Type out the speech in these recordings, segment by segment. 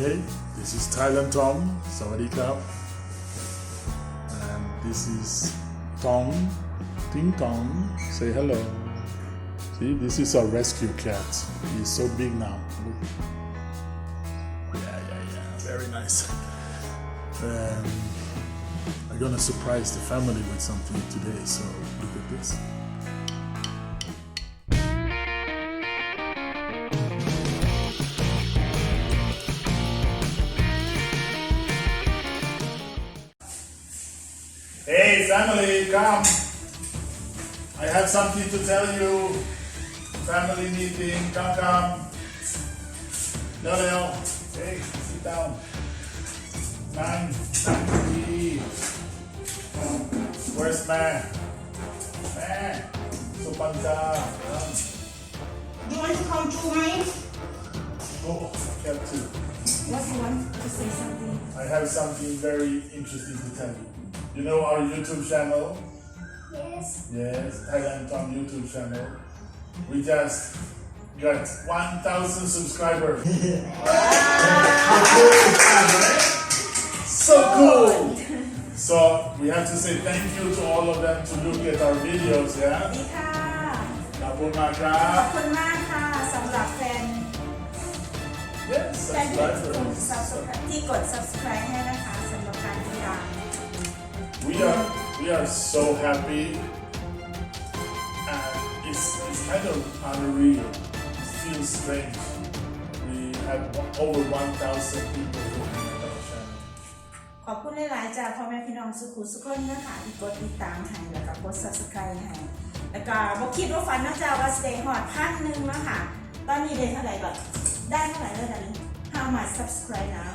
Okay, this is Thailand Tom. Sawadee krap. And this is Tong. Ding Tong. Say hello. See, this is our rescue cat. He's so big now. Look. Yeah. Very nice. I'm gonna surprise the family with something today, so look at this. Hey family, come! I have something to tell you. Family meeting, come. No. Hey, sit down. Nang tea. Where's Man? Supanda. You want to come too, right? Oh, can't too. What you want to say something? I have something very interesting to tell you. You know our YouTube channel? Yes, Thailand Tom YouTube channel. We just got 1,000 subscribers. How cool is that, right? So cool! So we have to say thank you to all of them to look at our videos, สวั yeah? สดีค่ะ ขอบคุณมากครั ขอบ บคุณมากค่ะสำหรับแฟน Yes, แฟนที่กด subscribers. ที่กด subscribe ให้นะคะสำหรับการติดตาม We are so happy, and it's kind of unreal. It feels strange. We have over 1,000 people looking at our channel. ขอบคุณหลายๆจากพ่อแม่พี่น้องสุขุสุขคนนะคะที่กดติดตามให้แล้วก็กด subscribe ให้แล้วก็บอกคิดว่าฝันนะจ๊ะว่าจะได้หอด1,000นะคะตอนนี้ได้เท่าไหร่ก่อนได้เท่าไหร่แล้วตอนนี้ How much subscribe now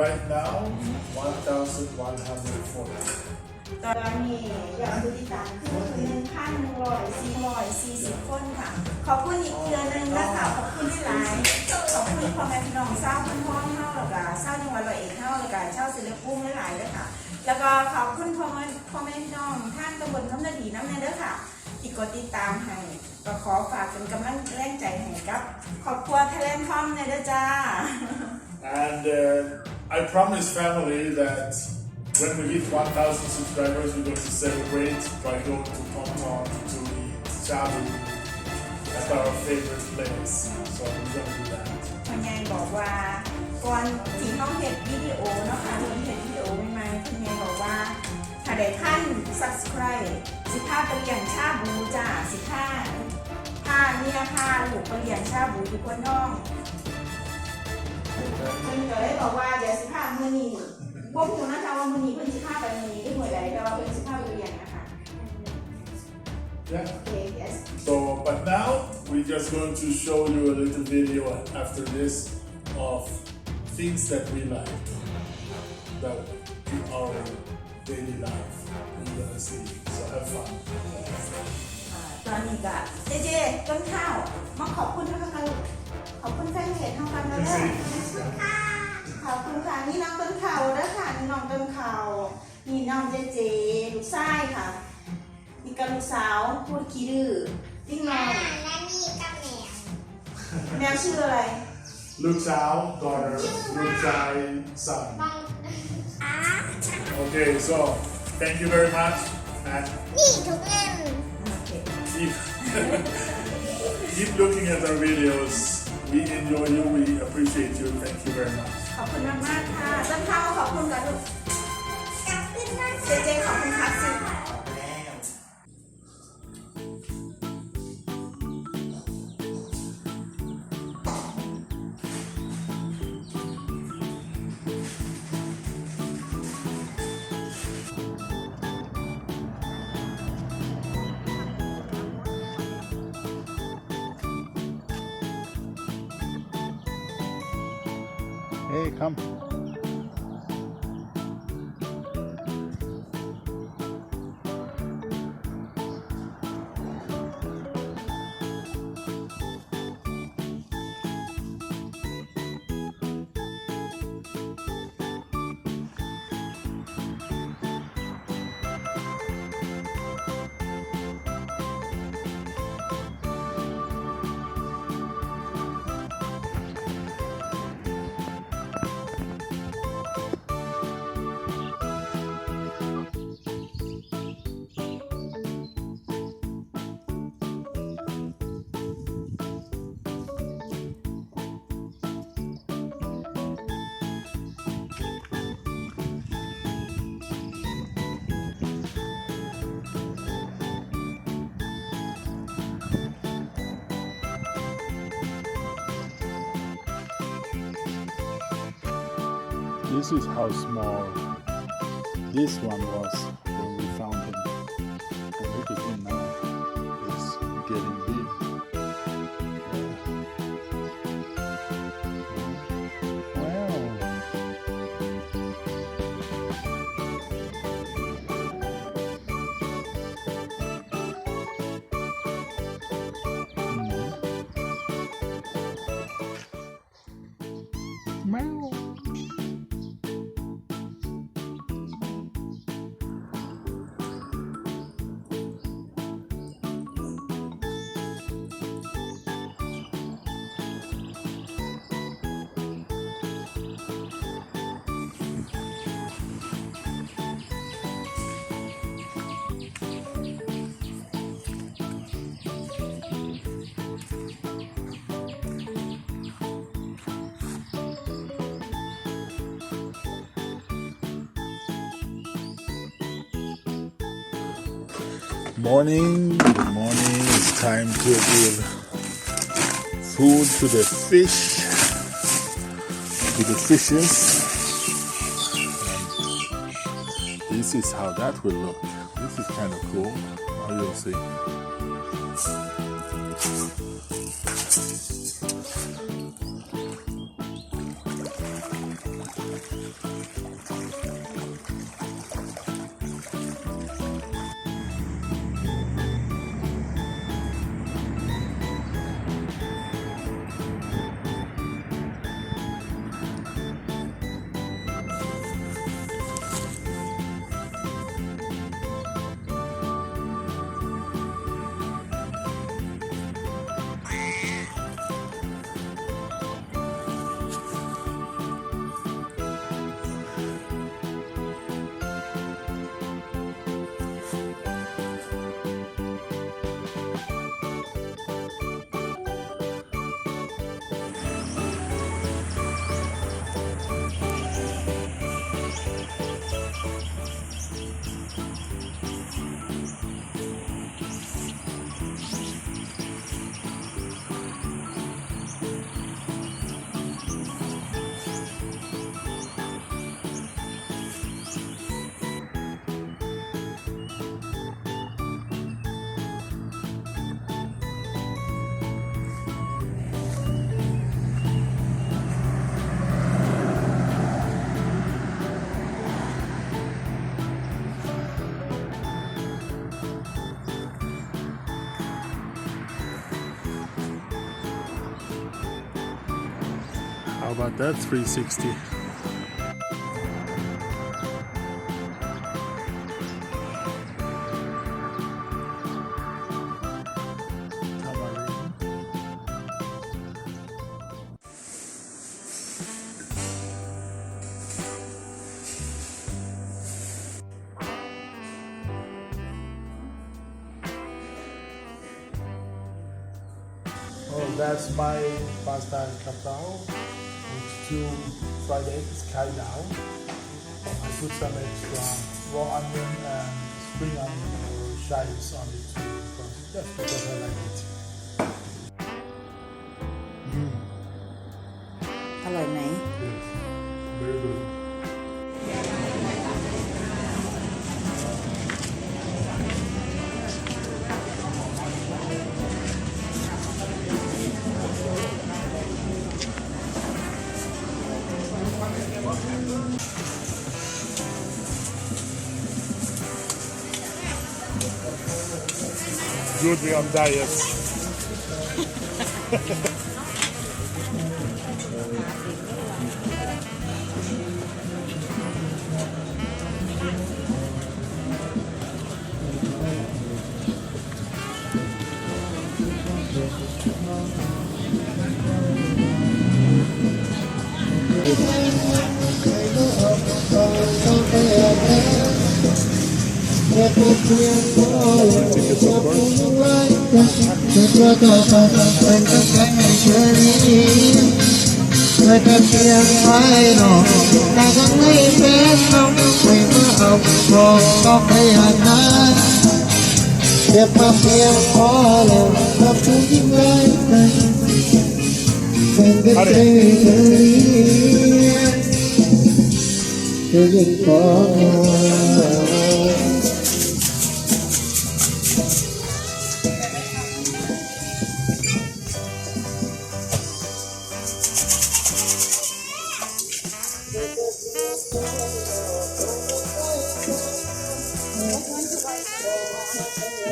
Right now, 1,140. ตอนนี้ยอดผู้ติดตามคือ1,140 คนค่ะขอบคุณอีกเดือนนึงนะคะขอบคุณหลายๆขอบคุณพ่อแม่พี่น้องชาวพันธุ์พ้องเฮาแล้วก็ชาวจังหวัดร้อยเอ็ดเฮาแล้วก็ชาวศิลปุ้งหลายๆด้วยค่ะแล้วก็ขอบคุณพ่อแม่พี่น้องท่านตำบลคำนาดีน้ำในเด้อค่ะที่กดติดตามให้ก็ขอฝากเป็นกำลังแรงใจให้กับครอบครัวไทยแลนด์ทอมในเด้อจ้า And I promise family that when we hit 1,000 subscribers, we're going to celebrate by going to Tom to eat shabu at our favorite place. So we're going to do that. คุณยายบอกว่าก่อนที่เขาเห็นวิดีโอเนาะค่ะเห็นวิดีโอใหม่ๆคุณยายบอกว่าถ้าได้ท่าน subscribe สิพาไปเลี้ยงชาบูจ้าสิพาเมียพาลูกไปเลี้ยงชาบูอยู่คนน้องคุณก็เลยบอกว่าเดี๋ยวสิพามื้อนี้บ่ฮู้นะคะว่ามื้อนี้เพิ่นสิพาไปมื้อนี้หรือมื้อใดแต่ว่าเพิ่นสิพาไปเลี้ยงนะคะ Yeah. Okay, yes. So, but now we're just going to show you a little video after this of things that we like, that in our daily life we're gonna see. So have fun. ตอนนี้ก็เจต้นข้าวมาขอบคุณนะคะลูกขอบคุณแฟนเพจทางการแล้วขอบคุณค่ะนี่น้องต้นข้าวแล้วค่ะนี่น้องต้นข้าวนี่น้องเจลูกชายค่ะนี่กับลูกสาวพูดขี้ดื้อติ๊งน้องและนี่กับแมวชื่ออะไร Look child, daughter, look child, son. Okay, so thank you very much and keep looking at our videos. We enjoy you, we appreciate you. Thank you very much. ขอบคุณมากค่ะต้นข้าวขอบคุณกันลูกเจขอบคุณค่ะสิHey, come. This is how small this one was when we found him. And look at him now. He's getting big. Wow. Meow. Morning, good morning. It's time to give food to the fish, to the fishes. And this is how that will look. This is kind of cool. Now you'll see. How about that 360? Oh, that's my pasta and capao. Two fried eggs, kai dao. I put some extra raw onion and spring onion or chives on it too, just because I like it. อร่อยไหม Yes, very good. Good, we're on diet. Tickets, of course. แต่เพียงภายนอกแต่ข้างในเป็นน้องไม่มาเอาบอกก็พยายามนั้นเก็บมาเพียงพอแล้วกับผู้ยิ่งใหญ่เป็นกันเธอ จะยิ่งขอมา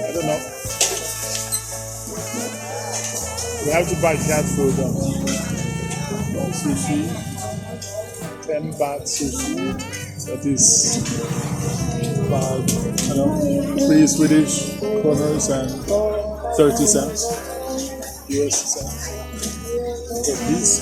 I don't know. We have to buy cat food. Sushi, 10 baht sushi. That is about, I don't know, 3 Swedish kroners and 30 cents. US cents. So these